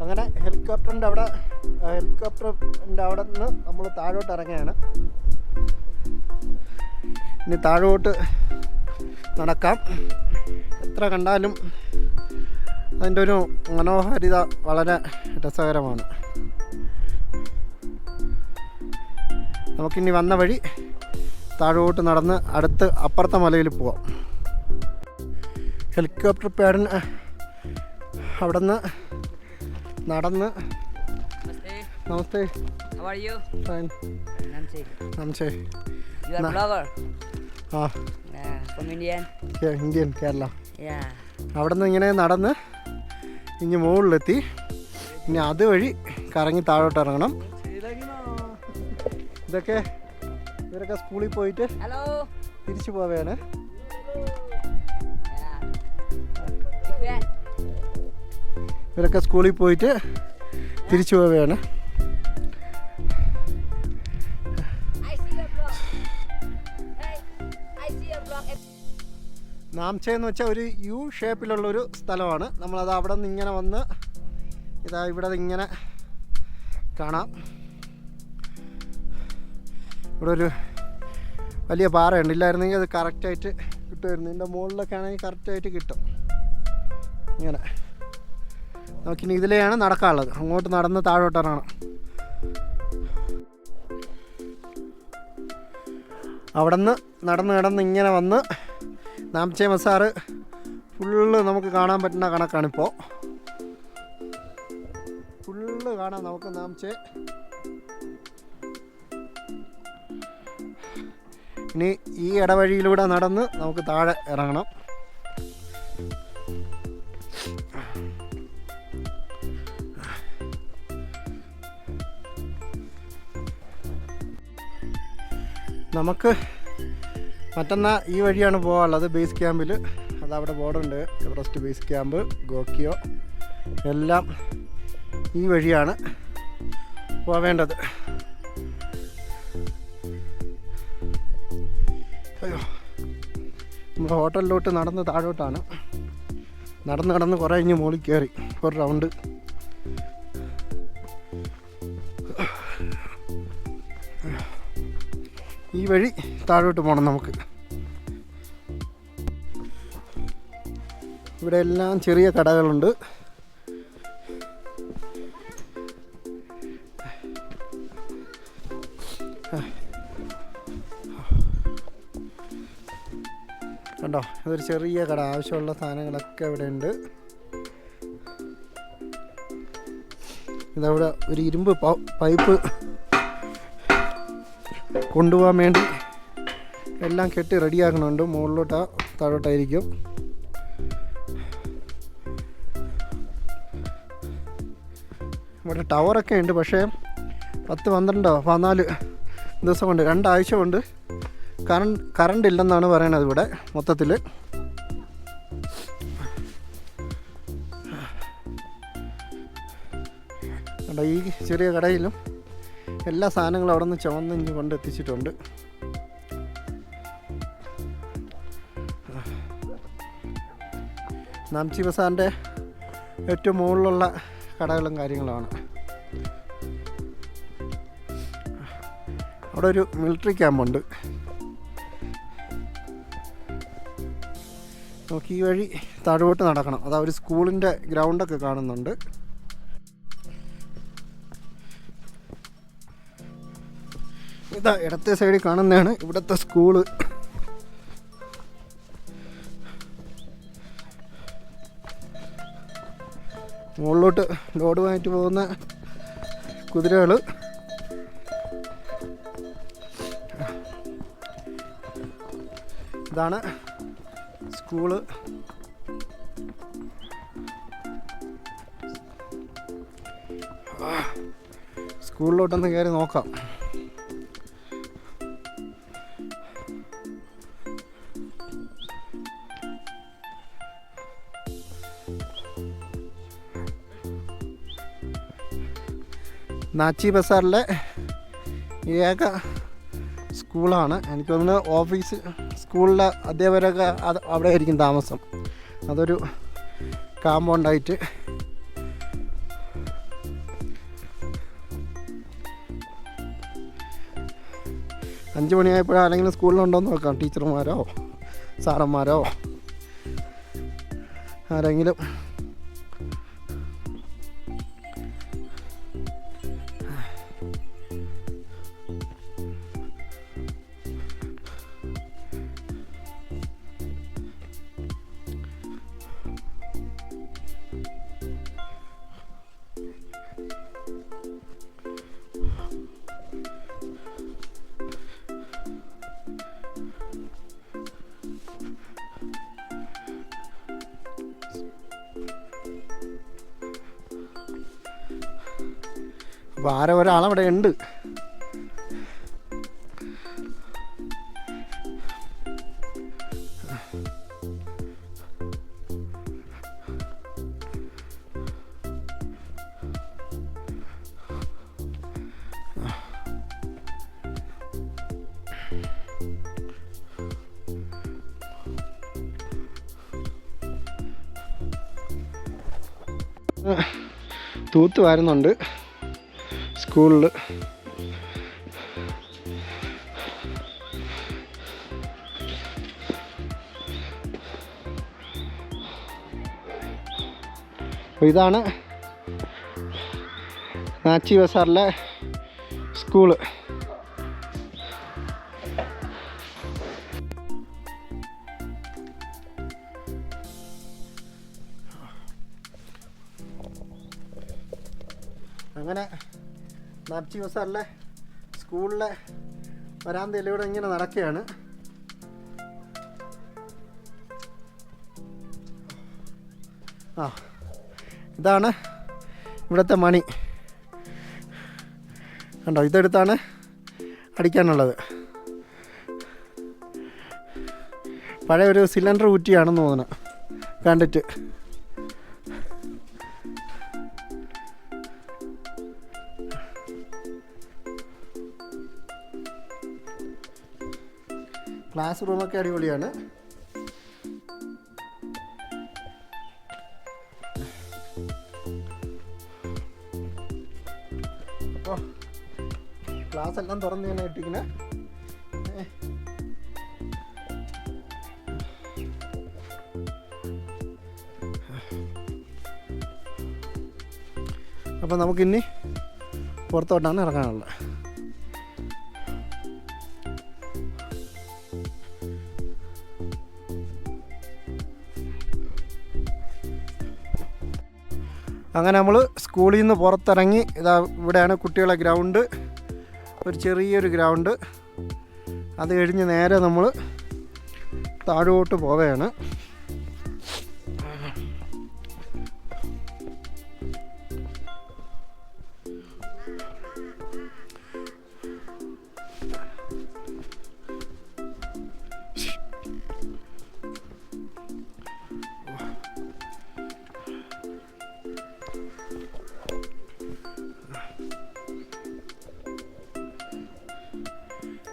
അങ്ങനെ ഹെലികോപ്റ്ററിൻ്റെ അവിടെ നിന്ന് നമ്മൾ താഴോട്ട് ഇറങ്ങുകയാണ്. ഇനി താഴോട്ട് നടക്കാം. എത്ര കണ്ടാലും അതിൻ്റെ ഒരു മനോഹാരിത വളരെ രസകരമാണ്. നമുക്കിനി വന്ന വഴി താഴോട്ട് നടന്ന് അപ്പുറത്തെ മലയിൽ പോവാം. ഹെലികോപ്റ്റർ പാഡിന് അവിടെ നിന്ന് നടന്ന്. നമസ്തേ. How are you? Fine. Namche. You are blogger? From Indian? Yeah, Indian, Kerala. Yeah. അവിടെ നിന്ന് ഇങ്ങനെ നടന്ന് ഇനി മുകളിലെത്തി. ഇനി അതുവഴി കറങ്ങി താഴോട്ട് ഇറങ്ങണം. ഇവരൊക്കെ സ്കൂളിൽ പോയിട്ട് തിരിച്ചു പോവുകയാണ്. ഇവരൊക്കെ സ്കൂളിൽ പോയിട്ട് തിരിച്ചു പോവുകയാണ്. നാംചെ എന്ന് വെച്ചാൽ ഒരു യു ഷേപ്പിലുള്ളൊരു സ്ഥലമാണ്. നമ്മളത് അവിടെ നിന്ന് ഇങ്ങനെ വന്ന് ഇവിടെ ഇങ്ങനെ കാണാം. ഇവിടെ ഒരു വലിയ പാറയുണ്ട്. ഇല്ലായിരുന്നെങ്കിൽ അത് കറക്റ്റായിട്ട് കിട്ടുമായിരുന്നു. ഇതിൻ്റെ മുകളിലൊക്കെ ആണെങ്കിൽ കറക്റ്റായിട്ട് കിട്ടും. ഇങ്ങനെ നമുക്കിനി ഇതിലെയാണ് നടക്കാനുള്ളത്. അങ്ങോട്ട് നടന്ന് താഴോട്ട് ഇറങ്ങണം. അവിടെ നിന്ന് നടന്ന് ഇങ്ങനെ വന്ന് നാംചെ ബസാർ ഫുള്ള് നമുക്ക് കാണാൻ പറ്റുന്ന കണക്കാണിപ്പോൾ. ഫുള്ള് കാണാം നമുക്ക് നാംചെ. ഇനി ഈ ഇടവഴിയിലൂടെ നടന്ന് നമുക്ക് താഴെ ഇറങ്ങണം. നമുക്ക് മറ്റന്നാൾ ഈ വഴിയാണ് പോകാനുള്ളത്. ബേസ് ക്യാമ്പിൽ അതവിടെ ബോർഡുണ്ട്. എവറസ്റ്റ് ബേസ് ക്യാമ്പ്, ഗോക്കിയോ എല്ലാം ഈ വഴിയാണ് പോവേണ്ടത്. അയ്യോ, നമ്മൾ ഹോട്ടലിലോട്ട് നടന്ന് താഴോട്ടാണ്. നടന്ന് കുറേ കഴിഞ്ഞ് മുകളിൽ കയറി ഒരു റൗണ്ട്. ഈ വഴി താഴോട്ട് പോകണം നമുക്ക്. ഇവിടെ എല്ലാം ചെറിയ കടകളുണ്ട്. കണ്ടോ, ഇതൊരു ചെറിയ കട. ആവശ്യമുള്ള സാധനങ്ങളൊക്കെ ഇവിടെ ഉണ്ട്. ഇതവിടെ ഒരു ഇരുമ്പ് പൈപ്പ് കൊണ്ടുപോകാൻ വേണ്ടി എല്ലാം കെട്ടി റെഡിയാക്കണുണ്ട്. താഴോട്ടായിരിക്കും. ഇവിടെ ടവറൊക്കെ ഉണ്ട്. പക്ഷേ 10-12-14 ദിവസം കൊണ്ട് 2 ആഴ്ച കൊണ്ട് കറണ്ട് ഇല്ലെന്നാണ് പറയണത് ഇവിടെ മൊത്തത്തിൽ. ഈ ചെറിയ കടയിലും എല്ലാ സാധനങ്ങളും അവിടെ നിന്ന് ചുവന്ന് കൊണ്ടെത്തിച്ചിട്ടുണ്ട്. നാംചെ ബസാറിൻ്റെ ഏറ്റവും മുകളിലുള്ള കടകളും കാര്യങ്ങളുമാണ്. അവിടെ ഒരു മിലിറ്ററി ക്യാമ്പുണ്ട്. നമുക്ക് ഈ വഴി താഴോട്ട് നടക്കണം. അതാ ഒരു സ്കൂളിൻ്റെ ഗ്രൗണ്ടൊക്കെ കാണുന്നുണ്ട്. ഇതാ ഇടത്തെ സൈഡിൽ കാണുന്നതാണ് ഇവിടുത്തെ സ്കൂള്. മുകളിലോട്ട് ലോഡുമായിട്ട് പോകുന്ന കുതിരകൾ. ഇതാണ് സ്കൂള്. സ്കൂളിലോട്ടൊന്ന് കയറി നോക്കാം. നാംചെ ബസാറിലെ ഏക സ്കൂളാണ്. എനിക്ക് തോന്നുന്നു സ്കൂളിലെ അധ്യാപകരൊക്കെ അവിടെ ആയിരിക്കും താമസം. അതൊരു കാമ്പൗണ്ടായിട്ട് 5 മണിയായപ്പോഴോ ആരെങ്കിലും സ്കൂളിലുണ്ടോയെന്ന് നോക്കാം. ടീച്ചർമാരോ സാറന്മാരോ ആരെങ്കിലും. അപ്പോൾ ആരോ ഒരാളവിടെ ഉണ്ട്. തൂത്ത് വാരുന്നുണ്ട് സ്കൂളിൽ. അപ്പോൾ ഇതാണ് നാച്ചി ബസാറിലെ സ്കൂള്. അങ്ങനെ നാച്ചി ബസാറിലെ സ്കൂളിലെ വരാന്തയിലൂടെ ഇങ്ങനെ നടക്കുകയാണ്. ഇതാണ് ഇവിടുത്തെ മണി. കണ്ടോ, ഇതെടുത്താണ് അടിക്കാനുള്ളത്. പഴയ ഒരു സിലിണ്ടർ കുറ്റിയാണെന്ന് തോന്നുന്നു കണ്ടിട്ട്. ക്ലാസ് റൂമൊക്കെ അടിപൊളിയാണ്. അപ്പോൾ ക്ലാസ് എല്ലാം തുറന്ന് ഞാൻ ഇട്ടിങ്ങനെ. അപ്പോൾ നമുക്കിനി പുറത്തോട്ടാണ് ഇറങ്ങാനുള്ളത്. അങ്ങനെ നമ്മൾ സ്കൂളിൽ നിന്ന് പുറത്തിറങ്ങി. ഇതാ ഇവിടെയാണ് കുട്ടികളെ ഗ്രൗണ്ട്, ഒരു ചെറിയൊരു ഗ്രൗണ്ട്. അത് കഴിഞ്ഞ് നേരെ നമ്മൾ താഴോട്ട് പോവുകയാണ്.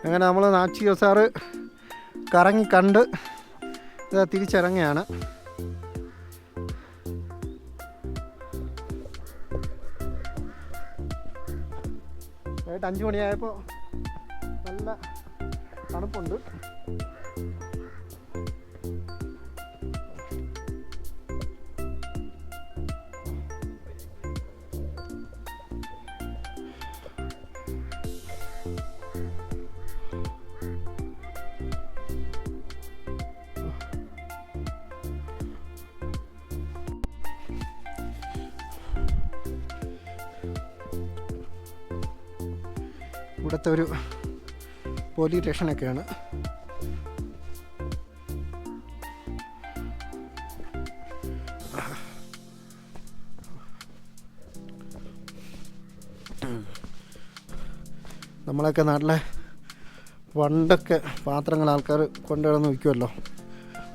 അങ്ങനെ നമ്മൾ നാച്ചി ബസാറ് കറങ്ങി കണ്ട് ഇതാ തിരിച്ചിറങ്ങുകയാണ്. വൈകിട്ട് 5 മണിയായപ്പോൾ നല്ല തണുപ്പുണ്ട്. ഇവിടുത്തെ ഒരു പോലീസ് സ്റ്റേഷനൊക്കെയാണ്. നമ്മളൊക്കെ നാട്ടിലെ പണ്ടൊക്കെ പാത്രങ്ങൾ ആൾക്കാർ കൊണ്ടുവന്ന് വിൽക്കുമല്ലോ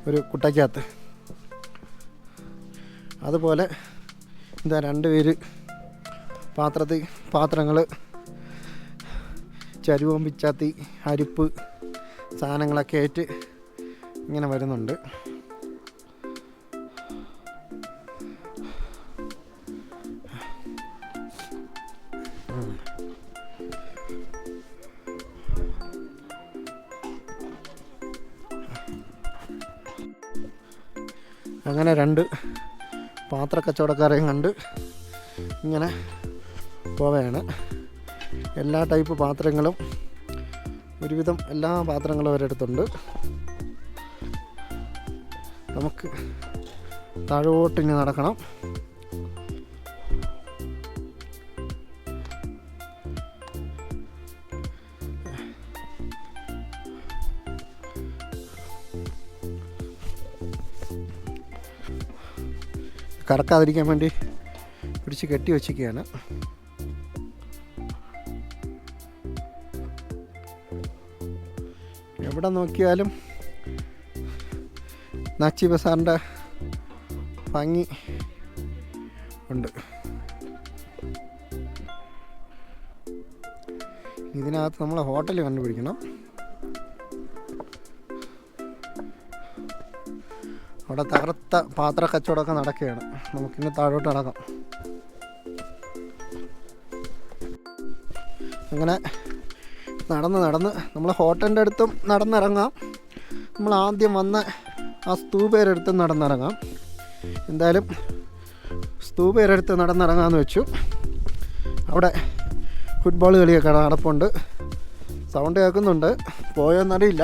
ഒരു കുട്ടയ്ക്കകത്ത്. അതുപോലെ എന്താ 2 പേര് പാത്രങ്ങൾ ചരുവം പിച്ചാത്തി അരിപ്പ് സാധനങ്ങളൊക്കെ ആയിട്ട് ഇങ്ങനെ വരുന്നുണ്ട്. അങ്ങനെ 2 പാത്രക്കച്ചവടക്കാരെയും കണ്ട് ഇങ്ങനെ പോവുകയാണ്. എല്ലാ ടൈപ്പ് പാത്രങ്ങളും, ഒരുവിധം എല്ലാ പാത്രങ്ങളും ഒരിടത്തുണ്ട്. നമുക്ക് താഴോട്ടിനി നടക്കണം. കറക്കാതിരിക്കാൻ വേണ്ടി പിടിച്ച് കെട്ടി വച്ചിരിക്കുകയാണ്. എവിടെ നോക്കിയാലും നാച്ചി ബസാറിൻ്റെ ഭംഗി ഉണ്ട്. ഇതിനകത്ത് നമ്മൾ ഹോട്ടൽ കണ്ടുപിടിക്കണം. അവിടെ തകർത്ത പാത്ര കച്ചവടമൊക്കെ നടക്കുകയാണ്. നമുക്കിന്ന് താഴോട്ട് നടക്കാം. അങ്ങനെ നടന്ന് നമ്മൾ ഹോട്ടലിൻ്റെ അടുത്തും നടന്നിറങ്ങാം. നമ്മൾ ആദ്യം വന്ന ആ സ്തൂപേരടുത്തും നടന്നിറങ്ങാം. എന്തായാലും സ്തൂപേരടുത്ത് നടന്നിറങ്ങാമെന്ന് വെച്ചു. അവിടെ ഫുട്ബോൾ കളിയൊക്കെ നടപ്പുണ്ട്. സൗണ്ട് കേൾക്കുന്നുണ്ട്, പോയോന്നറിയില്ല.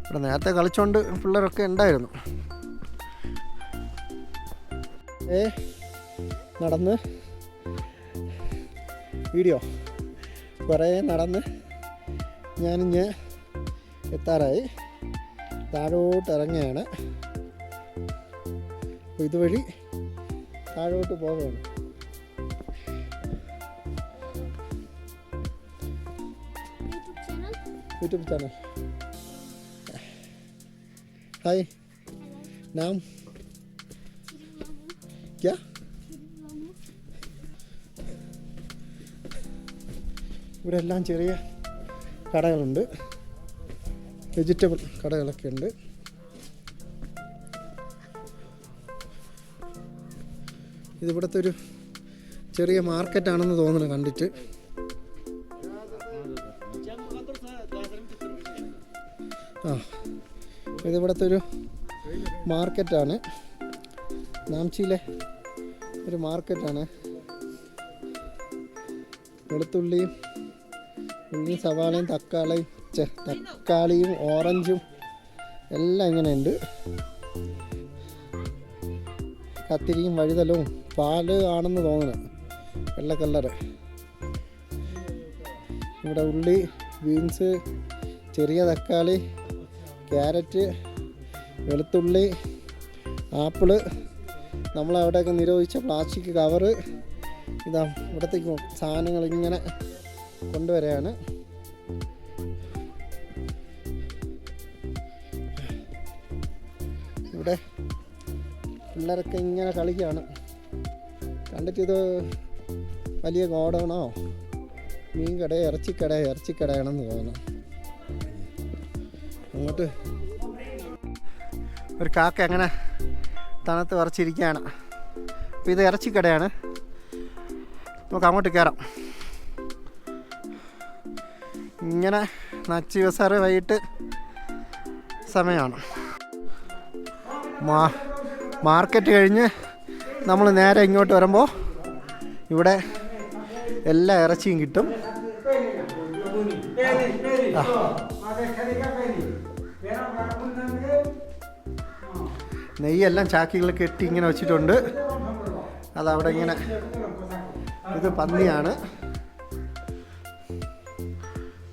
ഇവിടെ നേരത്തെ കളിച്ചുകൊണ്ട് പിള്ളേരൊക്കെ ഉണ്ടായിരുന്നു. നടന്ന് വീഡിയോ കുറേ നടന്ന് ഞാനിഞ്ഞ് എത്താറായി. താഴോട്ട് ഇറങ്ങുകയാണ്. അപ്പോൾ ഇതുവഴി താഴോട്ട് പോവുകയാണ്. YouTube channel. हाय, नाम क्या? ഇവിടെ എല്ലാം ചെറിയ കടകളുണ്ട്, വെജിറ്റബിൾ കടകളൊക്കെ ഉണ്ട്. ഇതിവിടുത്തെ ഒരു ചെറിയ മാർക്കറ്റാണെന്ന് തോന്നുന്നു കണ്ടിട്ട്. ഇതിവിടുത്തെ ഒരു മാർക്കറ്റാണ്, നാംചിയിലെ ഒരു മാർക്കറ്റാണ്. വെളുത്തുള്ളിയും ഉള്ളിയും സവാളയും തക്കാളിയും ഓറഞ്ചും എല്ലാം ഇങ്ങനെയുണ്ട്. കത്തിരിയും വഴുതലവും പാല് ആണെന്ന് തോന്നുന്നു, വെള്ള കളറ്. ഇവിടെ ഉള്ളി, ബീൻസ്, ചെറിയ തക്കാളി, ക്യാരറ്റ്, വെളുത്തുള്ളി, ആപ്പിള്, നമ്മളവിടെയൊക്കെ നിരോധിച്ച പ്ലാസ്റ്റിക് കവറ്, ഇതാ ഇവിടത്തേക്ക് സാധനങ്ങൾ ഇങ്ങനെ കൊണ്ടുവരികയാണ്. ഇവിടെ പിള്ളേരൊക്കെ ഇങ്ങനെ കളിക്കുകയാണ്. കണ്ടിട്ടിത് വലിയ ഗോഡൗണോ മീൻ കടയോ ഇറച്ചിക്കടയാണെന്ന് തോന്നുന്നു. അങ്ങോട്ട് ഒരു കാക്ക അങ്ങനെ തണുത്ത് വിറച്ചിരിക്കുകയാണ്. അപ്പോൾ ഇത് ഇറച്ചിക്കടയാണ്. നമുക്ക് അങ്ങോട്ട് കയറാം. ഇങ്ങനെ നാച്ചി ബസാറ് വൈകിട്ട് സമയമാണ്. മാർക്കറ്റ് കഴിഞ്ഞ് നമ്മൾ നേരെ ഇങ്ങോട്ട് വരുമ്പോൾ ഇവിടെ എല്ലാ ഇറച്ചിയും കിട്ടും. നെയ്യെല്ലാം ചാക്കികൾ കെട്ടി ഇങ്ങനെ വെച്ചിട്ടുണ്ട്. അതവിടെ ഇങ്ങനെ, ഇത് പന്നിയാണ്,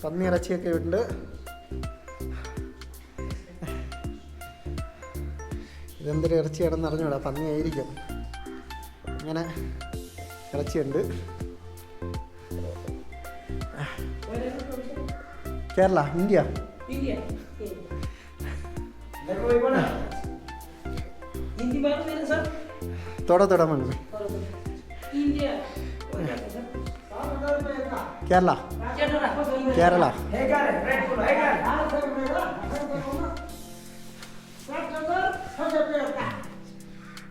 പന്നി ഇറച്ചിയൊക്കെ ഉണ്ട്. ഇതെന്തൊരു ഇറച്ചിയാണെന്ന് അറിഞ്ഞൂടാ, പന്നിയായിരിക്കും. ഇങ്ങനെ ഇറച്ചിയുണ്ട്. കേരള, ഇന്ത്യ. थोड़ा मन में केरला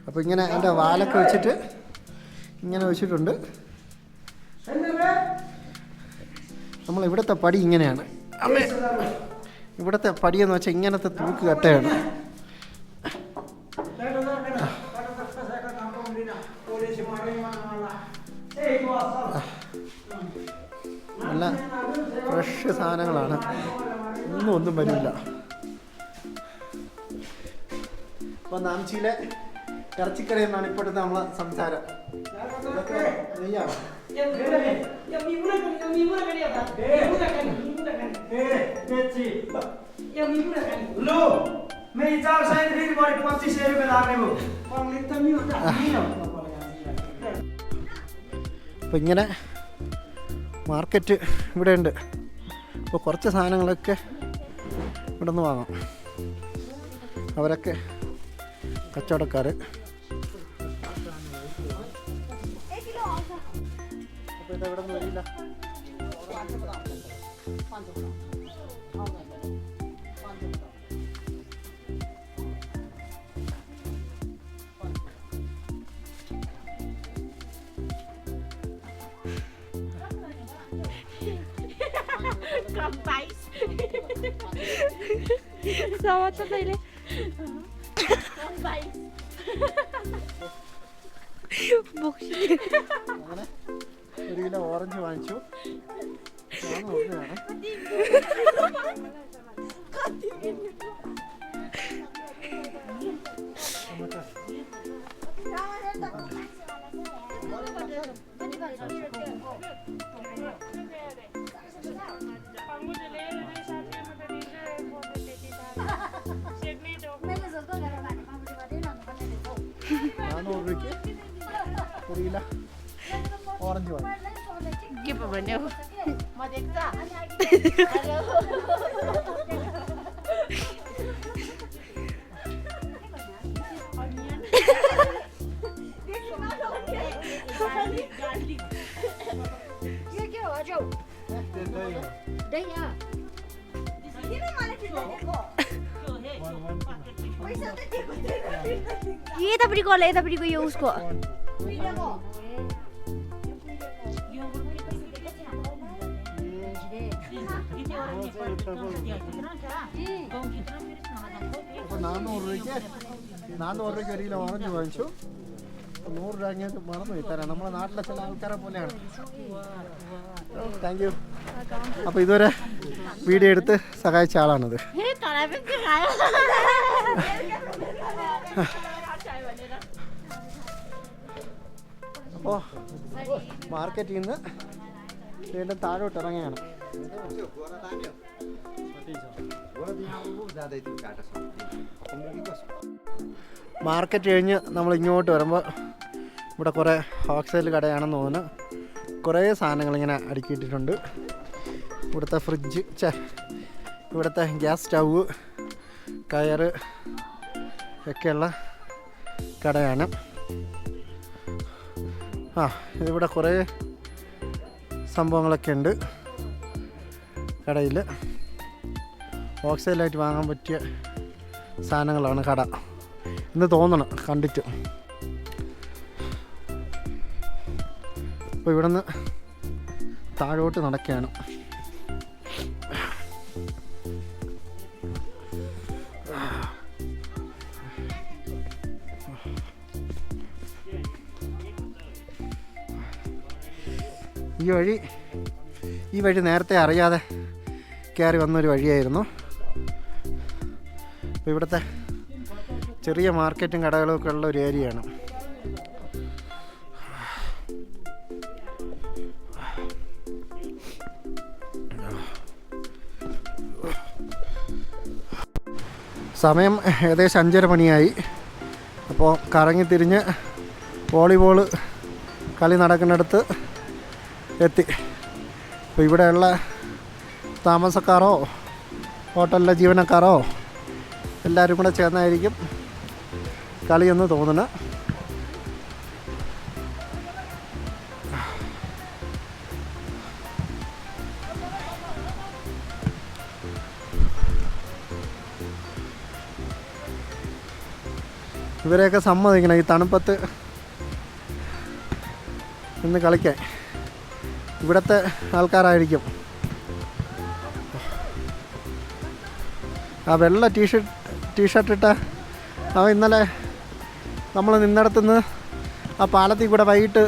അപ്പോൾ ഇങ്ങനെ അതിൻ്റെ വാലൊക്കെ വെച്ചിട്ട് ഇങ്ങനെ വെച്ചിട്ടുണ്ട്. നമ്മൾ ഇവിടുത്തെ പടി ഇങ്ങനെയാണ്. അമ്മേ, ഇവിടുത്തെ പടിയെന്ന് വെച്ചാൽ ഇങ്ങനത്തെ തൂക്ക് കട്ടയാണ്. നല്ല ഫ്രഷ് സാധനങ്ങളാണ്, ഒന്നും വരില്ല. അപ്പോൾ നാംചിയിലെ ഇറച്ചിക്കടയിൽ നിന്നാണ് ഇപ്പോഴത്തെ നമ്മളെ സംസാരം. നെയ്യാണ്. അപ്പോൾ ഇങ്ങനെ മാർക്കറ്റ് ഇവിടെ ഉണ്ട്. അപ്പോൾ കുറച്ച് സാധനങ്ങളൊക്കെ ഇവിടെ നിന്ന് വാങ്ങാം. അവരൊക്കെ കച്ചവടക്കാർ. അപ്പോൾ ഇതെവിടെ നിന്ന് വരില്ല. Kampais. Sama to pala. Kampais. അങ്ങനെ 1 കിലോ ഓറഞ്ച് വാങ്ങിച്ചു. ഓറഞ്ച് വാങ്ങി. Gitu bener. Madeksa. Halo. Iya kira aja. Dah ya. Ini mana kita देखो. ये तबड़ी को ले, तबड़ी को ये उसको. അപ്പോൾ 400 രൂപയ്ക്ക് 1 കിലോ ഓറഞ്ച് വാങ്ങിച്ചു. 100 രൂപ അങ്ങേക്ക് മറന്നു തരാം. നമ്മുടെ നാട്ടിലെ ചില ആൾക്കാരെ പോലെയാണ്. Thank you. അപ്പോൾ ഇതുവരെ വീഡിയോ എടുത്ത് സഹായിച്ച ആളാണിത്. അപ്പോൾ മാർക്കറ്റിൽ നിന്ന് വീണ്ടും താഴോട്ട് ഇറങ്ങിയാണ്. മാർക്കറ്റ് കഴിഞ്ഞ് നമ്മൾ ഇങ്ങോട്ട് വരുമ്പോൾ ഇവിടെ കുറേ ഹോൾസെയിൽ കടയാണെന്ന് തോന്നുന്നു. കുറേ സാധനങ്ങൾ ഇങ്ങനെ അടുക്കിയിട്ടിട്ടുണ്ട്. ഇവിടുത്തെ ഫ്രിഡ്ജ്, ഇവിടുത്തെ ഗ്യാസ് സ്റ്റൗവ്, കയറ് ഒക്കെയുള്ള കടയാണ്. ഇവിടെ കുറേ സംഭവങ്ങളൊക്കെ ഉണ്ട് കടയിൽ. ഹോൾസെയിലായിട്ട് വാങ്ങാൻ പറ്റിയ സാധനങ്ങളാണ് കട എന്ന് തോന്നണം കണ്ടിട്ട്. അപ്പോൾ ഇവിടെ നിന്ന് താഴോട്ട് നടക്കുകയാണ്. ഈ വഴി നേരത്തെ അറിയാതെ കയറി വന്നൊരു വഴിയായിരുന്നു. അപ്പോൾ ഇവിടുത്തെ ചെറിയ മാർക്കറ്റും കടകളും ഒക്കെ ഉള്ള ഒരു ഏരിയയാണ്. സമയം ഏകദേശം 5:30 മണിയായി. അപ്പോൾ കറങ്ങി തിരിഞ്ഞ് വോളിബോൾ കളി നടക്കുന്നിടത്ത് എത്തി. അപ്പോൾ ഇവിടെയുള്ള താമസക്കാരോ ഹോട്ടലിലെ ജീവനക്കാരോ എല്ലാവരും കൂടെ ചേർന്നായിരിക്കും കളിയെന്ന് തോന്നുന്നു. ഇവരെയൊക്കെ സമ്മതിക്കണം ഈ തണുപ്പത്ത് ഇന്ന് കളിക്കാൻ. ഇവിടുത്തെ ആൾക്കാരായിരിക്കും ആ വെള്ള ടീഷർട്ട് ഇട്ട അവൻ ഇന്നലെ നമ്മൾ നിന്നിടത്തുനിന്ന് ആ പാലത്തിൽ കൂടെ വൈകിട്ട്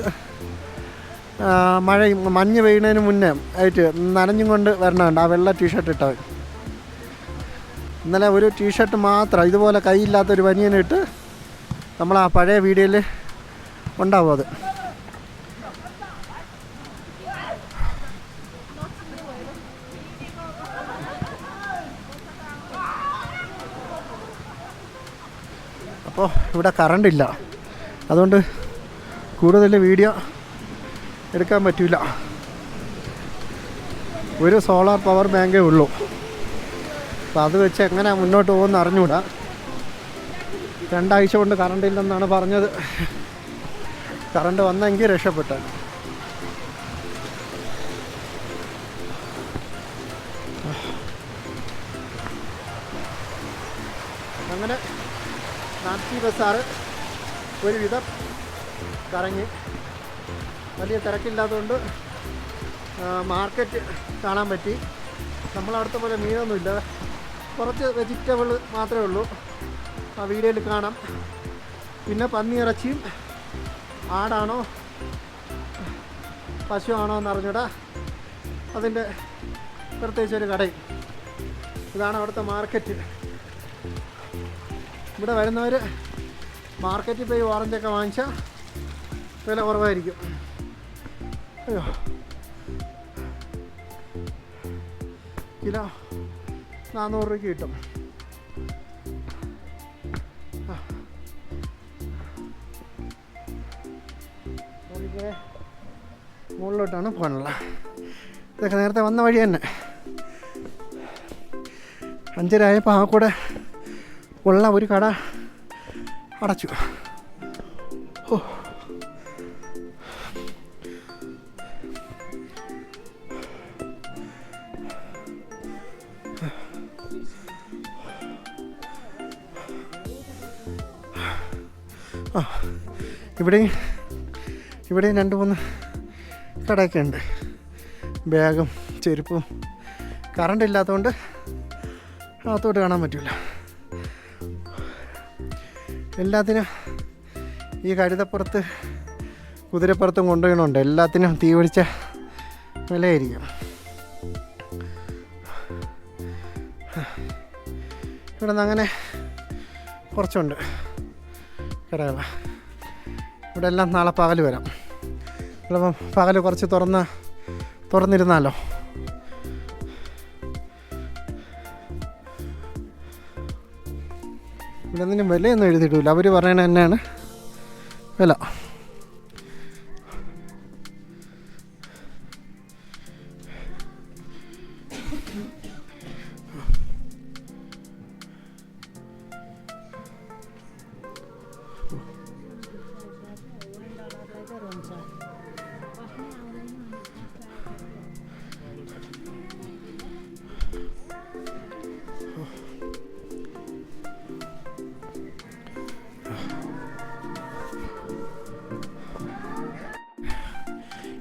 മഞ്ഞ് പെയ്യുന്നതിന് മുന്നേ ആയിട്ട് നനഞ്ഞും കൊണ്ട് വരണമുണ്ട് ആ വെള്ള ടീഷർട്ട് ഇട്ടവൻ. ഇന്നലെ ഒരു ടീഷർട്ട് മാത്രം ഇതുപോലെ കൈയില്ലാത്തൊരു ബനിയനിട്ട് നമ്മൾ ആ പഴയ വീഡിയോയിൽ ഉണ്ടാവും അത്. അപ്പോൾ ഇവിടെ കറണ്ടില്ല, അതുകൊണ്ട് കൂടുതൽ വീഡിയോ എടുക്കാൻ പറ്റില്ല. ഒരു സോളാർ പവർ ബാങ്കേ ഉള്ളൂ. അപ്പോൾ അത് വെച്ച് എങ്ങനെ മുന്നോട്ട് പോകുമെന്ന് അറിഞ്ഞുകൂടാ. 2 ആഴ്ച കൊണ്ട് കറണ്ടില്ലെന്നാണ് പറഞ്ഞത്. കറണ്ട് വന്നെങ്കിൽ രക്ഷപ്പെട്ടു. അങ്ങനെ നാൻസി ബസാറ് ഒരുവിധം കറങ്ങി. വലിയ തിരക്കില്ലാത്തതുകൊണ്ട് മാർക്കറ്റ് കാണാൻ പറ്റി. നമ്മളവിടുത്തെ പോലെ മീനൊന്നുമില്ല, കുറച്ച് വെജിറ്റബിൾ മാത്രമേ ഉള്ളൂ. ആ വീഡിയോയിൽ കാണാം. പിന്നെ പന്നിയിറച്ചിയും ആടാണോ പശു ആണോ എന്ന് അറിഞ്ഞൂടാ, അതിൻ്റെ പ്രത്യേകിച്ചൊരു കടയും. ഇതാണ് അവിടുത്തെ മാർക്കറ്റ്. ഇവിടെ വരുന്നവർ മാർക്കറ്റിൽ പോയി ഓറഞ്ചൊക്കെ വാങ്ങിച്ചാൽ വില കുറവായിരിക്കും. അയ്യോ, കിലോ 400 രൂപയ്ക്ക് കിട്ടും. മുകളിലോട്ടാണ് പോകാനുള്ള. ഇതൊക്കെ നേരത്തെ വന്ന വഴി തന്നെ. 5:30 ആ കൂടെ ഉള്ള ഒരു കട അടച്ചു. ഓ, ഇവിടെയും 2-3 കടയൊക്കെ ഉണ്ട്. ബാഗും ചെരുപ്പും. കറണ്ട് ഇല്ലാത്തതുകൊണ്ട് അകത്തോട്ട് കാണാൻ പറ്റില്ല. എല്ലാത്തിനും ഈ കഴുതപ്പുറത്ത് കുതിരപ്പുറത്തും കൊണ്ടുപോകണുണ്ട്. എല്ലാത്തിനും തീ പിടിച്ച വിലയായിരിക്കും. ഇവിടെ നിന്ന് അങ്ങനെ കുറച്ചുണ്ട് കടകൾ. ഇവിടെ എല്ലാം നാളെ പകൽ വരാം. ചിലപ്പം പകൽ കുറച്ച് തുറന്നിരുന്നാലോ. ഇവിടെ ഒന്നിനും വിലയൊന്നും എഴുതിയിട്ടില്ല. അവർ പറയണ തന്നെയാണ് വില.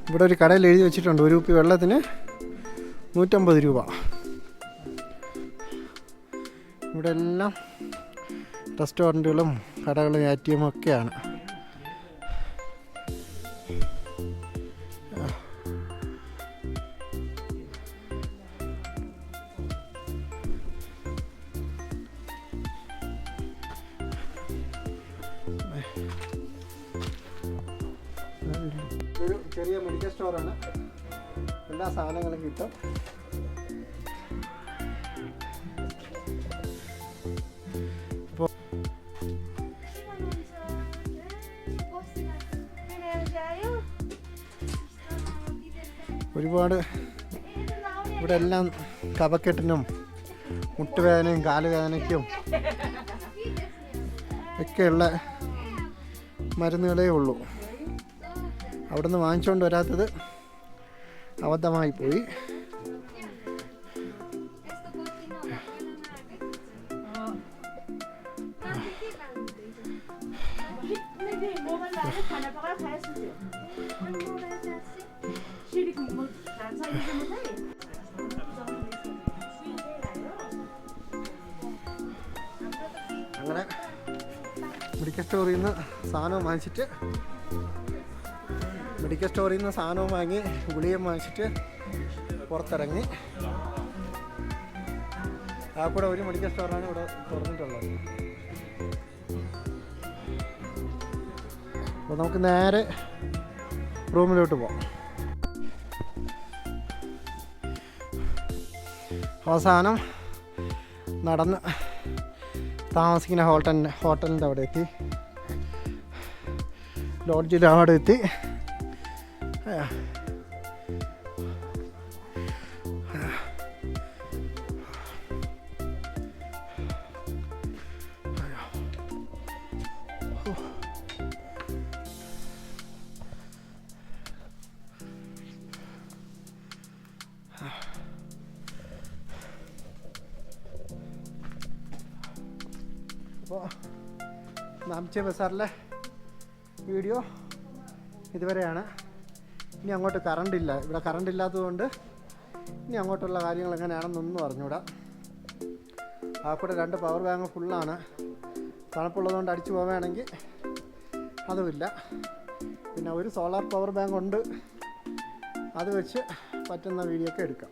ഇവിടെ ഒരു കടയിൽ എഴുതി വെച്ചിട്ടുണ്ട് 1 കുപ്പി വെള്ളത്തിന് 150 രൂപ. ഇവിടെ എല്ലാം റെസ്റ്റോറൻറ്റുകളും കടകളും ATM ഒക്കെയാണ്. ഒരു ചെറിയ മെഡിക്കൽ സ്റ്റോറാണ്. എല്ലാ സാധനങ്ങളും കിട്ടും. ഒരുപാട് ഇവിടെ എല്ലാം കഫക്കെട്ടിനും മുട്ടുവേദനയും കാലുവേദനയ്ക്കും ഒക്കെയുള്ള മരുന്നുകളേ ഉള്ളൂ. അവിടെ നിന്ന് വാങ്ങിച്ചുകൊണ്ട് വരാത്തത് അബദ്ധമായി പോയി. മെഡിക്കൽ സ്റ്റോറിൽ നിന്ന് സാധനം വാങ്ങിച്ചിട്ട് വാങ്ങി ഗുളിക വാങ്ങിച്ചിട്ട് പുറത്തിറങ്ങി. ആ കൂടെ ഒരു മെഡിക്കൽ സ്റ്റോറാണ് ഇവിടെ തുറന്നിട്ടുള്ളത്. അപ്പോൾ നമുക്ക് നേരെ റൂമിലോട്ട് പോകാം. അവസാനം നടന്ന് താമസിക്കുന്ന ഹോട്ടലിൻ്റെ അവിടെ എത്തി. ലോഡ്ജിൽ അവിടെ എത്തി. അപ്പോൾ നാംചെ ബസാറിലെ വീഡിയോ ഇതുവരെയാണ്. ഇനി അങ്ങോട്ട് കറണ്ടില്ല. ഇവിടെ കറണ്ട് ഇല്ലാത്തതുകൊണ്ട് ഇനി അങ്ങോട്ടുള്ള കാര്യങ്ങൾ എങ്ങനെയാണെന്നൊന്നും അറിഞ്ഞൂടാ. ആ കൂടെ 2 പവർ ബാങ്ക് ഫുള്ളാണ്. തണുപ്പുള്ളതുകൊണ്ട് അടിച്ചു പോവുകയാണെങ്കിൽ അതുമില്ല. പിന്നെ ഒരു സോളാർ പവർ ബാങ്ക് ഉണ്ട്. അത് വെച്ച് പറ്റുന്ന വീഡിയോ ഒക്കെ എടുക്കാം.